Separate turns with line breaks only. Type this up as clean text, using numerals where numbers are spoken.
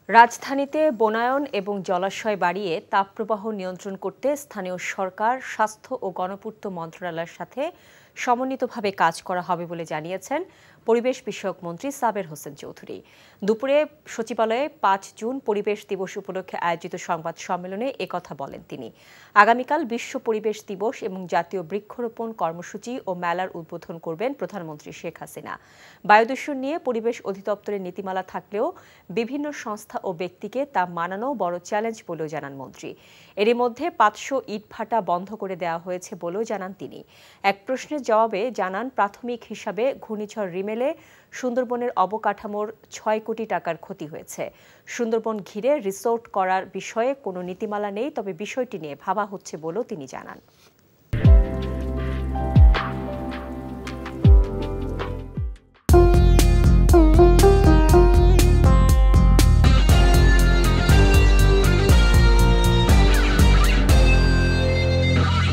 রাজধানীতে বনায়ন এবং জলাশয় বাড়িয়ে তাপপ্রবাহ নিয়ন্ত্রণ করতে স্থানীয় সরকার, স্বাস্থ্য ও গণপূর্ত মন্ত্রণালয়ের সাথে সমন্বিতভাবে কাজ করা হবে বলে জানিয়েছেন পরিবেশ বিষয়ক মন্ত্রী সাবের হোসেন চৌধুরী। দুপুরে সচিবালয়ে ৫ জুন পরিবেশ দিবস উপলক্ষে আয়োজিত সংবাদ সম্মেলনে একথা বলেন তিনি। আগামীকাল বিশ্ব পরিবেশ দিবস এবং জাতীয় বৃক্ষরোপণ কর্মসূচি ও মেলার উদ্বোধন করবেন প্রধানমন্ত্রী শেখ হাসিনা। বায়ুদূষণ নিয়ে পরিবেশ অধিদপ্তরের নীতিমালা থাকলেও বিভিন্ন সংস্থা ও ব্যক্তিকে তা মানানো বড় চ্যালেঞ্জ বলেও জানান মন্ত্রী। এরই মধ্যে ৫০০ ইটভাটা বন্ধ করে দেওয়া হয়েছে বলেও জানান তিনি। এক প্রশ্নের জবাবে জানান, প্রাথমিক হিসাবে ঘূর্ণিঝড় রিমেলে সুন্দরবনের অবকাঠামোর ৬ কোটি টাকার ক্ষতি হয়েছে। সুন্দরবন ঘিরে রিসোর্ট করার বিষয়ে কোনো নীতিমালা নেই, তবে বিষয়টি নিয়ে ভাবা হচ্ছে বলেও তিনি জানান।